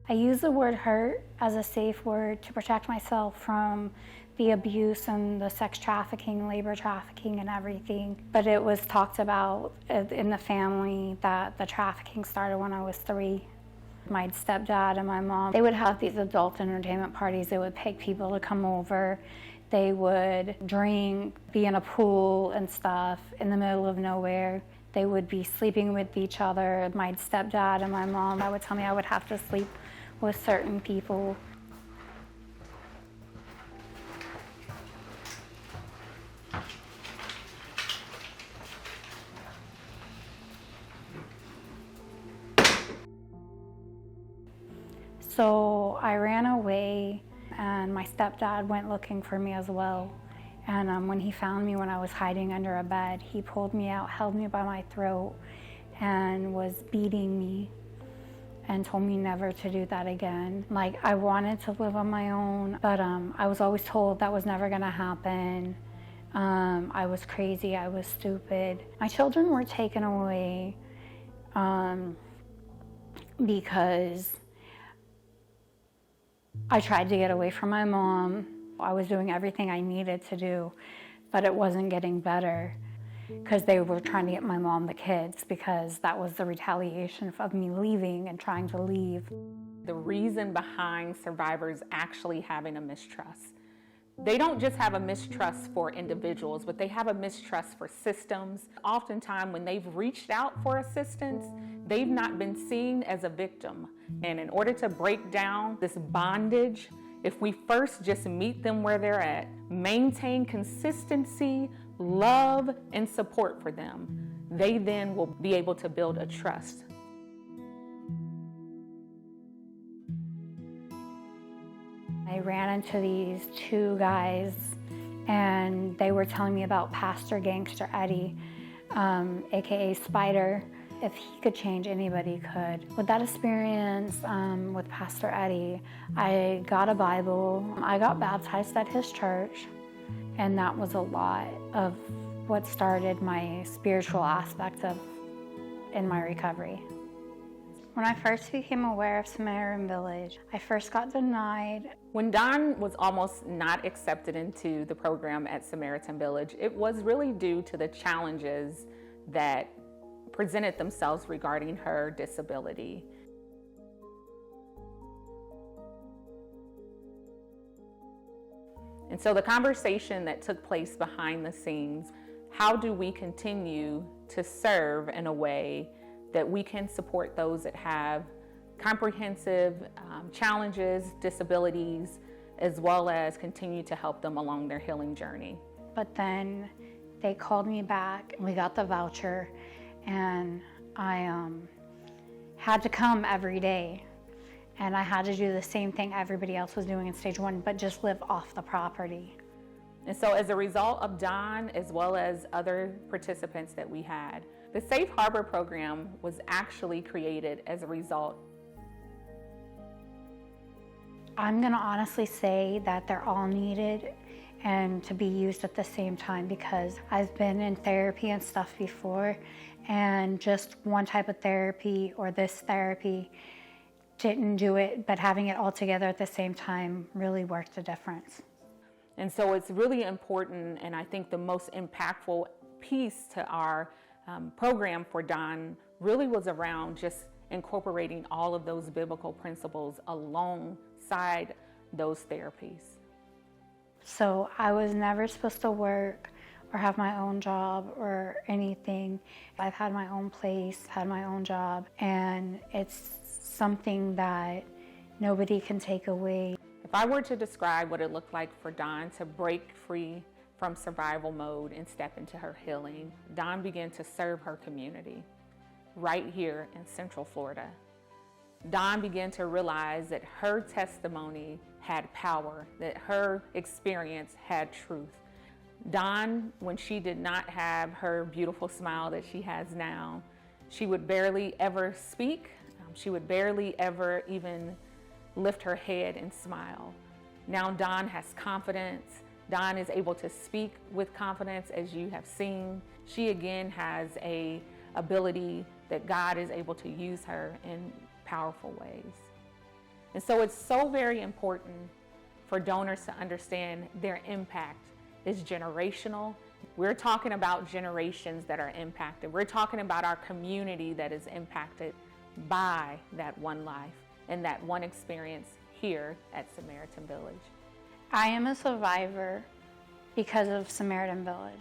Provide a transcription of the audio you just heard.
I use the word hurt as a safe word to protect myself from the abuse and the sex trafficking, labor trafficking, and everything. But it was talked about in the family that the trafficking started when I was 3. My stepdad and my mom, they would have these adult entertainment parties. They would pick people to come over. They would drink, be in a pool and stuff in the middle of nowhere. They would be sleeping with each other. My stepdad and my mom, I would tell me I would have to sleep with certain people. So I ran away, and my stepdad went looking for me as well. And when he found me when I was hiding under a bed, he pulled me out, held me by my throat, and was beating me and told me never to do that again. Like, I wanted to live on my own, but I was always told that was never gonna happen. I was crazy, I was stupid. My children were taken away because I tried to get away from my mom. I was doing everything I needed to do, but it wasn't getting better because they were trying to get my mom the kids, because that was the retaliation of me leaving and trying to leave. The reason behind survivors actually having a mistrust. They don't just have a mistrust for individuals, but they have a mistrust for systems. Oftentimes when they've reached out for assistance, they've not been seen as a victim. And in order to break down this bondage, if we first just meet them where they're at, maintain consistency, love, and support for them, they then will be able to build a trust. I ran into these 2 guys, and they were telling me about Pastor Gangster Eddie, aka Spider. If he could change, anybody could. With that experience with Pastor Eddie, I got a Bible. I got baptized at his church, and that was a lot of what started my spiritual aspect in my recovery. When I first became aware of Samaritan Village, I first got denied. When Dawn was almost not accepted into the program at Samaritan Village, it was really due to the challenges that presented themselves regarding her disability. And so the conversation that took place behind the scenes, how do we continue to serve in a way that we can support those that have comprehensive challenges, disabilities, as well as continue to help them along their healing journey. But then they called me back, we got the voucher, and I had to come every day. And I had to do the same thing everybody else was doing in stage 1, but just live off the property. And so as a result of Dawn, as well as other participants that we had, the Safe Harbor program was actually created as a result. I'm gonna honestly say that they're all needed and to be used at the same time, because I've been in therapy and stuff before, and just one type of therapy or this therapy didn't do it, but having it all together at the same time really worked a difference. And so it's really important, and I think the most impactful piece to our program for Dawn really was around just incorporating all of those biblical principles alongside those therapies. So I was never supposed to work or have my own job or anything. I've had my own place, had my own job, and it's something that nobody can take away. If I were to describe what it looked like for Dawn to break free from survival mode and step into her healing, Dawn began to serve her community right here in Central Florida. Dawn began to realize that her testimony had power, that her experience had truth. Dawn, when she did not have her beautiful smile that she has now, she would barely ever speak. She would barely ever even lift her head and smile. Now Dawn has confidence. Dawn is able to speak with confidence, as you have seen. She again has an ability that God is able to use her in powerful ways. And so it's so very important for donors to understand their impact is generational. We're talking about generations that are impacted. We're talking about our community that is impacted by that one life and that one experience here at Samaritan Village. I am a survivor because of Samaritan Village.